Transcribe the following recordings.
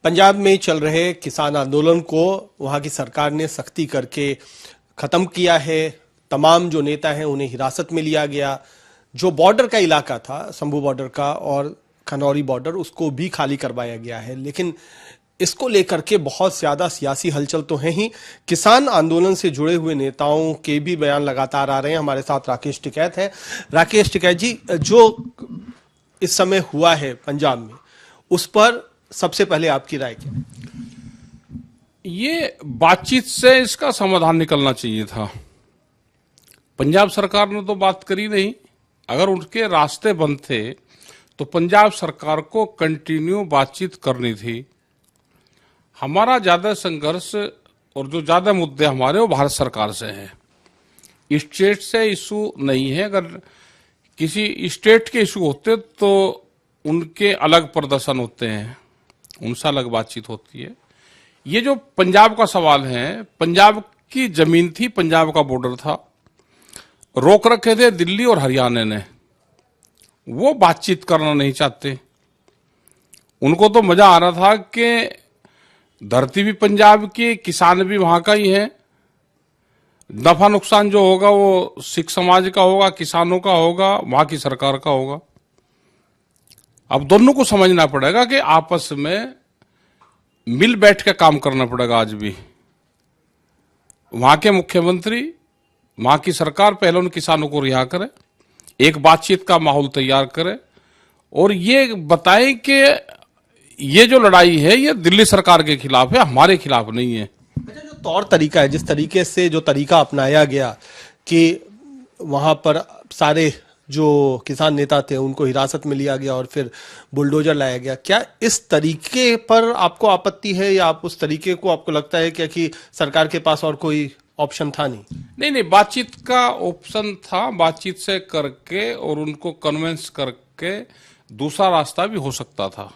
पंजाब में चल रहे किसान आंदोलन को वहां की सरकार ने सख्ती करके खत्म किया है। तमाम जो नेता हैं उन्हें हिरासत में लिया गया। जो बॉर्डर का इलाका था, शंभू बॉर्डर का और खनौरी बॉर्डर, उसको भी खाली करवाया गया है। लेकिन इसको लेकर के बहुत ज्यादा सियासी हलचल तो है ही। किसान आंदोलन से जुड़े हुए नेताओं के भी बयान लगातार आ रहे हैं। हमारे साथ राकेश टिकैत है। राकेश टिकैत जी, जो इस समय हुआ है पंजाब में, उस पर सबसे पहले आपकी राय क्या है? ये बातचीत से इसका समाधान निकलना चाहिए था। पंजाब सरकार ने तो बात करी नहीं। अगर उनके रास्ते बंद थे तो पंजाब सरकार को कंटिन्यू बातचीत करनी थी। हमारा ज्यादा संघर्ष और जो ज्यादा मुद्दे हमारे वो भारत सरकार से हैं। स्टेट से इशू नहीं है। अगर किसी स्टेट के इशू होते तो उनके अलग प्रदर्शन होते हैं, उनसे अलग बातचीत होती है। ये जो पंजाब का सवाल है, पंजाब की जमीन थी, पंजाब का बॉर्डर था, रोक रखे थे दिल्ली और हरियाणा ने। वो बातचीत करना नहीं चाहते। उनको तो मजा आ रहा था कि धरती भी पंजाब की, किसान भी वहां का ही है। नफा नुकसान जो होगा वो सिख समाज का होगा, किसानों का होगा, वहां की सरकार का होगा। अब दोनों को समझना पड़ेगा कि आपस में मिल बैठ के काम करना पड़ेगा। आज भी वहां के मुख्यमंत्री, वहां की सरकार पहले उन किसानों को रिहा करे, एक बातचीत का माहौल तैयार करे और ये बताएं कि ये जो लड़ाई है ये दिल्ली सरकार के खिलाफ है, हमारे खिलाफ नहीं है। अच्छा, जो तौर तरीका है, जिस तरीके से जो तरीका अपनाया गया कि वहां पर सारे जो किसान नेता थे उनको हिरासत में लिया गया और फिर बुलडोजर लाया गया, क्या इस तरीके पर आपको आपत्ति है या आप उस तरीके को, आपको लगता है क्या कि सरकार के पास और कोई ऑप्शन था? नहीं, बातचीत का ऑप्शन था। बातचीत से करके और उनको कन्विंस करके दूसरा रास्ता भी हो सकता था।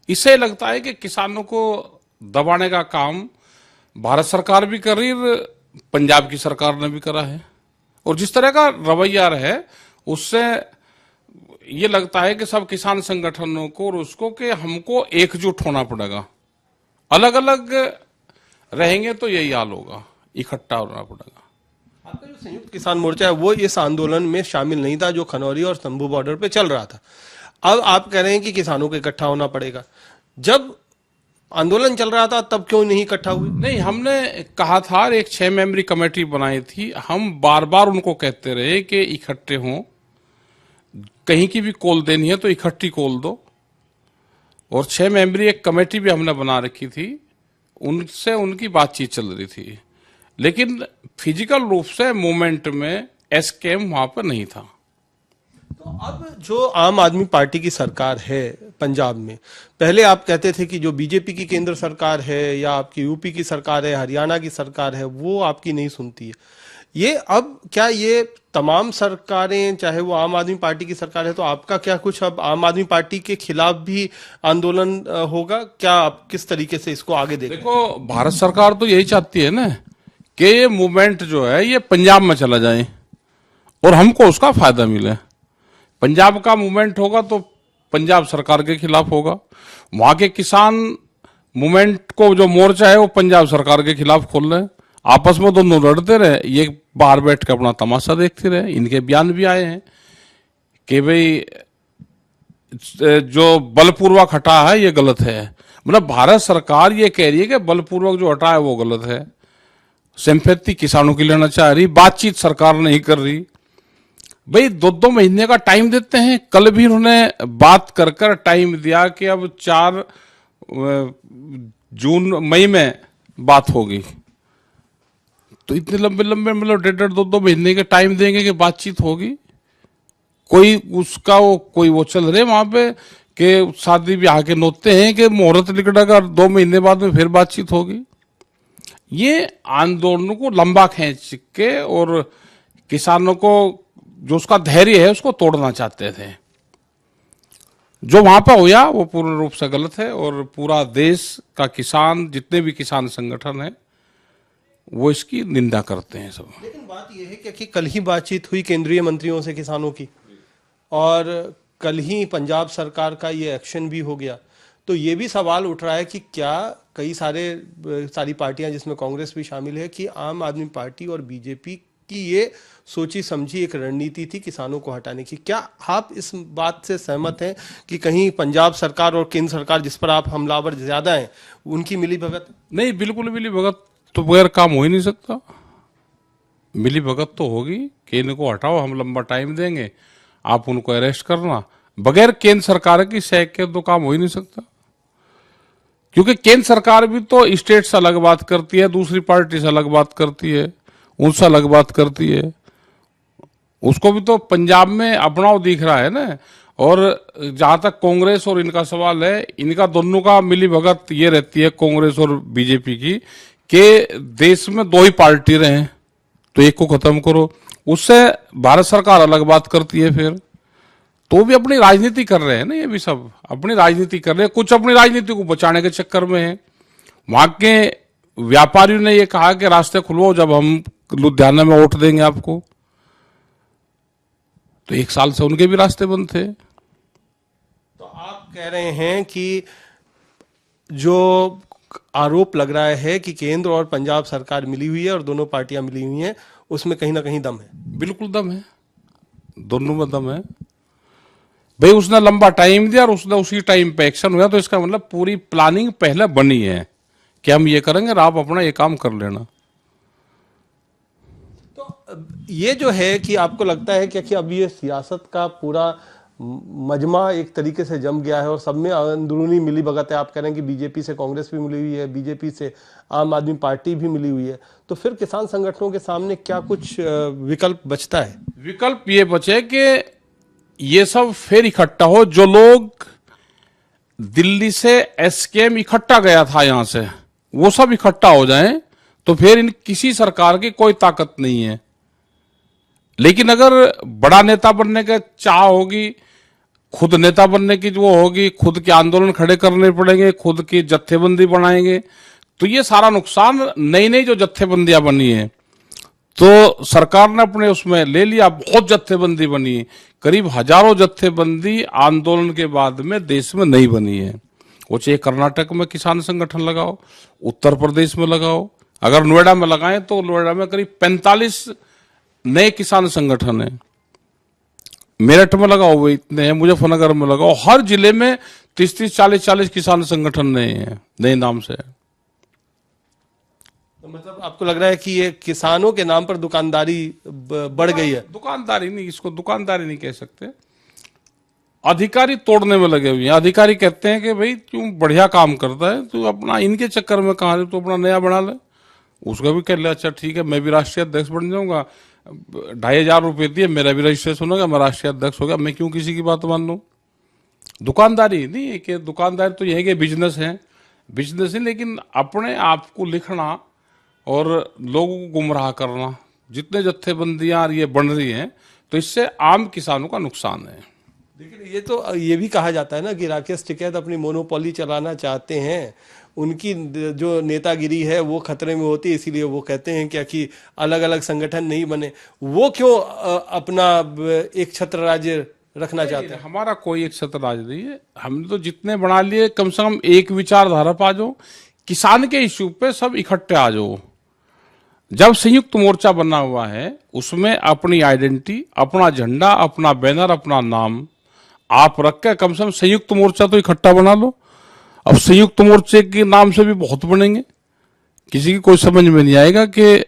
इसे लगता है कि किसानों को दबाने का काम भारत सरकार भी कर रही है, पंजाब की सरकार ने भी करा है। और जिस तरह का रवैया है उससे ये लगता है कि सब किसान संगठनों को और उसको कि हमको एकजुट होना पड़ेगा। अलग अलग रहेंगे तो यही हाल होगा, इकट्ठा होना पड़ेगा। आपका जो संयुक्त किसान मोर्चा है वो इस आंदोलन में शामिल नहीं था जो खनौरी और शंभू बॉर्डर पे चल रहा था। अब आप कह रहे हैं कि किसानों को इकट्ठा होना पड़ेगा। जब आंदोलन चल रहा था तब क्यों नहीं इकट्ठा हुए? नहीं, हमने कहा था, एक 6 मेंबरी कमेटी बनाई थी। हम बार बार उनको कहते रहे कि इकट्ठे हों, कहीं की भी कॉल देनी है तो इकट्ठी कॉल दो। और 6 मेंबरी एक कमेटी भी हमने बना रखी थी, उनसे उनकी बातचीत चल रही थी। लेकिन फिजिकल रूप से मूवमेंट में एसकेएम वहां पर नहीं था। तो अब जो आम आदमी पार्टी की सरकार है पंजाब में, पहले आप कहते थे कि जो बीजेपी की केंद्र सरकार है या आपकी यूपी की सरकार है, हरियाणा की सरकार है, वो आपकी नहीं सुनती है। ये अब क्या ये तमाम सरकारें, चाहे वो आम आदमी पार्टी की सरकार है, तो आपका क्या कुछ अब आम आदमी पार्टी के खिलाफ भी आंदोलन होगा क्या? आप किस तरीके से इसको आगे देखें? देखो, भारत सरकार तो यही चाहती है ना कि ये मूवमेंट जो है ये पंजाब में चला जाए और हमको उसका फायदा मिले। पंजाब का मूवमेंट होगा तो पंजाब सरकार के खिलाफ होगा। वहां के किसान मूवमेंट को जो मोर्चा है वो पंजाब सरकार के खिलाफ खोल रहे हैं। आपस में दोनों लड़ते रहे, ये बाहर बैठ कर अपना तमाशा देखते रहे। इनके बयान भी आए हैं कि भाई जो बलपूर्वक हटा है ये गलत है। मतलब भारत सरकार ये कह रही है कि बलपूर्वक जो हटा है वो गलत है। सिंपैथी किसानों की लेना चाह रही, बातचीत सरकार नहीं कर रही। भाई 2-2 महीने का टाइम देते हैं। कल भी उन्होंने बात कर टाइम दिया कि अब 4 मई में बात होगी। तो इतने लंबे लंबे मतलब 1.5 2 महीने के टाइम देंगे कि बातचीत होगी? कोई उसका कोई वो चल रहे वहां पे कि शादी ब्याह के नोते हैं कि मुहूर्त निकलेगा 2 महीने बाद में फिर बातचीत होगी। ये आंदोलन को लंबा खींच के और किसानों को जो उसका धैर्य है उसको तोड़ना चाहते थे। जो वहां पर हुआ वो पूर्ण रूप से गलत है और पूरा देश का किसान, जितने भी किसान संगठन है, वो इसकी निंदा करते हैं सब। लेकिन बात यह है कि कल ही बातचीत हुई केंद्रीय मंत्रियों से किसानों की, और कल ही पंजाब सरकार का ये एक्शन भी हो गया। तो ये भी सवाल उठ रहा है कि क्या कई सारी पार्टियां जिसमें कांग्रेस भी शामिल है कि आम आदमी पार्टी और बीजेपी की ये सोची समझी एक रणनीति थी किसानों को हटाने की। क्या आप इस बात से सहमत हैं कि कहीं पंजाब सरकार और केंद्र सरकार जिस पर आप हमलावर ज्यादा हैं उनकी मिलीभगत? नहीं, बिल्कुल मिलीभगत तो बगैर काम हो ही नहीं सकता। मिलीभगत तो होगी कि इनको हटाओ, हम लंबा टाइम देंगे, आप उनको अरेस्ट करना। बगैर केंद्र सरकार की सह के तो काम हो ही नहीं सकता, क्योंकि केंद्र सरकार भी तो स्टेट से अलग बात करती है, दूसरी पार्टी से अलग बात करती है, उनसे अलग बात करती है। उसको भी तो पंजाब में अपनाव दिख रहा है ना। और जहां तक कांग्रेस और इनका सवाल है, इनका दोनों का मिलीभगत ये रहती है कांग्रेस और बीजेपी की कि देश में दो ही पार्टी रहे, तो एक को खत्म करो। उससे भारत सरकार अलग बात करती है फिर। तो भी अपनी राजनीति कर रहे हैं ना, ये भी सब अपनी राजनीति कर रहे हैं। कुछ अपनी राजनीति को बचाने के चक्कर में है। वहां के व्यापारियों ने ये कहा कि रास्ते खुलवाओ, जब हम लुधियाना में वोट देंगे आपको। तो 1 साल से उनके भी रास्ते बंद थे। तो आप कह रहे हैं कि जो आरोप लग रहा है कि केंद्र और पंजाब सरकार मिली हुई है और दोनों पार्टियां मिली हुई हैं, उसमें कहीं ना कहीं दम है? बिल्कुल दम है, दोनों में दम है भाई। उसने लंबा टाइम दिया और उसने उसी टाइम पे एक्शन हुआ, तो इसका मतलब पूरी प्लानिंग पहले बनी है कि हम ये करेंगे और आप अपना ये काम कर लेना। तो ये जो है कि आपको लगता है क्या कि अब ये सियासत का पूरा मजमा एक तरीके से जम गया है और सब में अंदरूनी मिलीभगत है? आप कह रहे हैं कि बीजेपी से कांग्रेस भी मिली हुई है, बीजेपी से आम आदमी पार्टी भी मिली हुई है, तो फिर किसान संगठनों के सामने क्या कुछ विकल्प बचता है? विकल्प ये बचे कि ये सब फिर इकट्ठा हो। जो लोग दिल्ली से एसकेएम इकट्ठा गया था यहां से, वो सब इकट्ठा हो जाएं, तो फिर इन किसी सरकार की कोई ताकत नहीं है। लेकिन अगर बड़ा नेता बनने का चाह होगी, खुद नेता बनने की वो होगी, खुद के आंदोलन खड़े करने पड़ेंगे, खुद की जत्थेबंदी बनाएंगे, तो ये सारा नुकसान नई नई जो जत्थेबंदियां बनी है, तो सरकार ने अपने उसमें ले लिया। बहुत जत्थेबंदी बनी है, करीब हजारों जत्थेबंदी आंदोलन के बाद में देश में नहीं बनी है। वो चाहे कर्नाटक में किसान संगठन लगाओ, उत्तर प्रदेश में लगाओ, अगर नोएडा में लगाएं तो नोएडा में करीब 45 नए किसान संगठन है। मेरठ में लगाओ वो इतने हैं, मुजफ्फरनगर में लगाओ, हर जिले में 30-30, 40-40 किसान संगठन नए हैं, नए नाम से। तो मतलब आपको लग रहा है कि ये किसानों के नाम पर दुकानदारी बढ़ गई है? दुकानदारी नहीं, इसको दुकानदारी नहीं कह सकते। अधिकारी तोड़ने में लगे हुए हैं। अधिकारी कहते हैं कि भाई तू बढ़िया काम करता है, तू अपना इनके चक्कर में कहा है, तू अपना नया बना ले। उसका भी कह ले, अच्छा ठीक है मैं भी राष्ट्रीय अध्यक्ष बन जाऊंगा, 2,500 रुपये दिए, मेरा भी रजिस्ट्रेशन होगा, मैं राष्ट्रीय अध्यक्ष हो गया, मैं क्यों किसी की बात मान लूं? दुकानदारी नहीं है कि दुकानदारी तो यह है कि बिजनेस है, बिजनेस है, लेकिन अपने आप को लिखना और लोगों को गुमराह करना, जितने जत्थेबंदियां ये बन रही हैं, तो इससे आम किसानों का नुकसान है। लेकिन ये तो ये भी कहा जाता है ना कि राकेश टिकैत अपनी मोनोपोली चलाना चाहते हैं, उनकी जो नेतागिरी है वो खतरे में होती है, इसीलिए वो कहते हैं क्या कि अलग अलग संगठन नहीं बने। वो क्यों अपना एक छत्र राज्य रखना चाहते हैं? हमारा कोई एक छत्र राज्य नहीं है, हमने तो जितने बना लिए, कम से कम एक विचारधारा पर आ जाओ, किसान के इश्यू पे सब इकट्ठे आ जाओ। जब संयुक्त मोर्चा बना हुआ है, उसमें अपनी आइडेंटिटी, अपना झंडा, अपना बैनर, अपना नाम आप रख के कम से कम संयुक्त मोर्चा तो इकट्ठा बना लो। अब संयुक्त मोर्चे के नाम से भी बहुत बनेंगे, किसी की कोई समझ में नहीं आएगा कि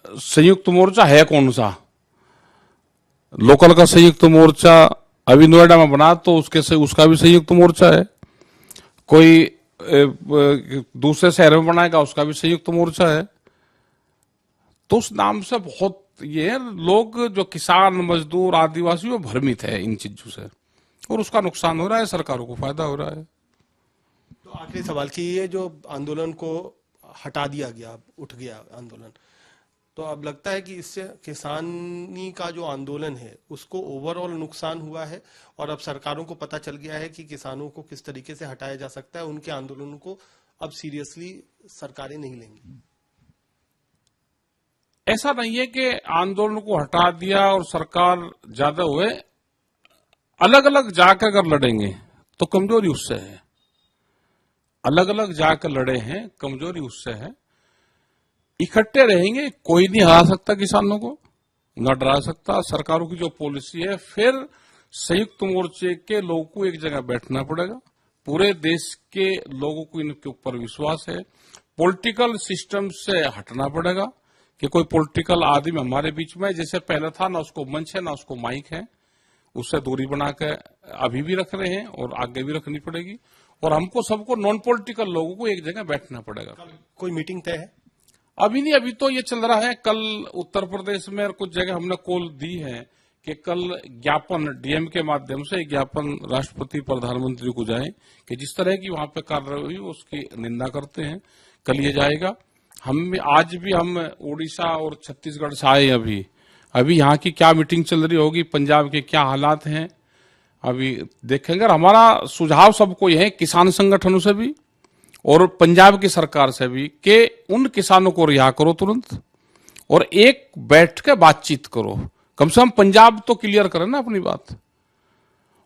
संयुक्त मोर्चा है कौन सा। लोकल का संयुक्त मोर्चा अभी नोएडा में बना तो उसका भी संयुक्त मोर्चा है, कोई दूसरे शहर में बनाएगा उसका भी संयुक्त मोर्चा है। तो उस नाम से बहुत ये है, लोग जो किसान, मजदूर, आदिवासी वो भ्रमित है इन चीजों से, और उसका नुकसान हो रहा है, सरकारों को फायदा हो रहा है। तो आखिरी सवाल कि ये जो आंदोलन को हटा दिया गया, उठ गया आंदोलन, तो अब लगता है कि इससे किसानी का जो आंदोलन है उसको ओवरऑल नुकसान हुआ है और अब सरकारों को पता चल गया है कि किसानों को किस तरीके से हटाया जा सकता है, उनके आंदोलनों को अब सीरियसली सरकारें नहीं लेंगी? ऐसा नहीं है कि आंदोलन को हटा दिया और सरकार ज्यादा हुए, अलग अलग जाकर अगर लड़ेंगे तो कमजोरी उससे है। अलग अलग जाकर लड़े हैं, कमजोरी उससे है। इकट्ठे रहेंगे, कोई नहीं हरा सकता किसानों को, न डरा सकता। सरकारों की जो पॉलिसी है, फिर संयुक्त मोर्चे के लोगों को एक जगह बैठना पड़ेगा। पूरे देश के लोगों को इनके ऊपर विश्वास है। पॉलिटिकल सिस्टम से हटना पड़ेगा कि कोई पॉलिटिकल आदमी हमारे बीच में जैसे पहले था, ना उसको मंच है ना उसको माइक है, उससे दूरी बना के अभी भी रख रहे हैं और आगे भी रखनी पड़ेगी। और हमको सबको नॉन पॉलिटिकल लोगों को एक जगह बैठना पड़ेगा। कोई मीटिंग तय है? अभी नहीं, अभी तो ये चल रहा है। कल उत्तर प्रदेश में कुछ जगह हमने कॉल दी है कि कल ज्ञापन डीएम के माध्यम से ज्ञापन राष्ट्रपति प्रधानमंत्री को जाए कि जिस तरह की वहां पे कार्रवाई हुई उसकी निंदा करते हैं। कल ये जाएगा। आज भी हम उड़ीसा और छत्तीसगढ़ से आए। अभी यहाँ की क्या मीटिंग चल रही होगी, पंजाब के क्या हालात हैं, अभी देखेंगे। हमारा सुझाव सबको यह है, किसान संगठनों से भी और पंजाब की सरकार से भी, कि उन किसानों को रिहा करो तुरंत और एक बैठ के बातचीत करो। कम से कम पंजाब तो क्लियर करे ना अपनी बात।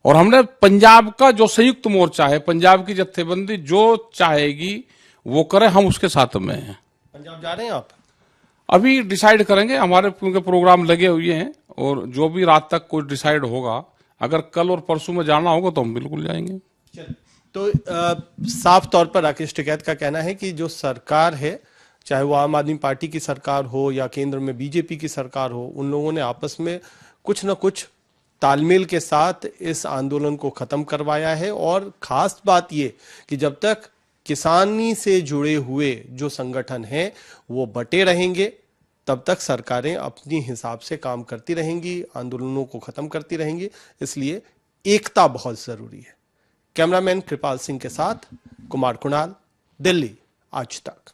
और हमने पंजाब का जो संयुक्त मोर्चा है, पंजाब की जत्थेबंदी जो चाहेगी वो करे, हम उसके साथ में हैं। पंजाब जा रहे हैं आप? अभी डिसाइड करेंगे, हमारे क्योंकि प्रोग्राम लगे हुए हैं और जो भी रात तक कुछ डिसाइड होगा, अगर कल और परसों में जाना होगा तो हम बिल्कुल जाएंगे। तो साफ तौर पर राकेश टिकैत का कहना है कि जो सरकार है, चाहे वो आम आदमी पार्टी की सरकार हो या केंद्र में बीजेपी की सरकार हो, उन लोगों ने आपस में कुछ न कुछ तालमेल के साथ इस आंदोलन को खत्म करवाया है। और खास बात ये कि जब तक किसानी से जुड़े हुए जो संगठन हैं वो बटे रहेंगे, तब तक सरकारें अपनी हिसाब से काम करती रहेंगी, आंदोलनों को खत्म करती रहेंगी। इसलिए एकता बहुत जरूरी है। कैमरामैन कृपाल सिंह के साथ कुमार कुणाल, दिल्ली आज तक।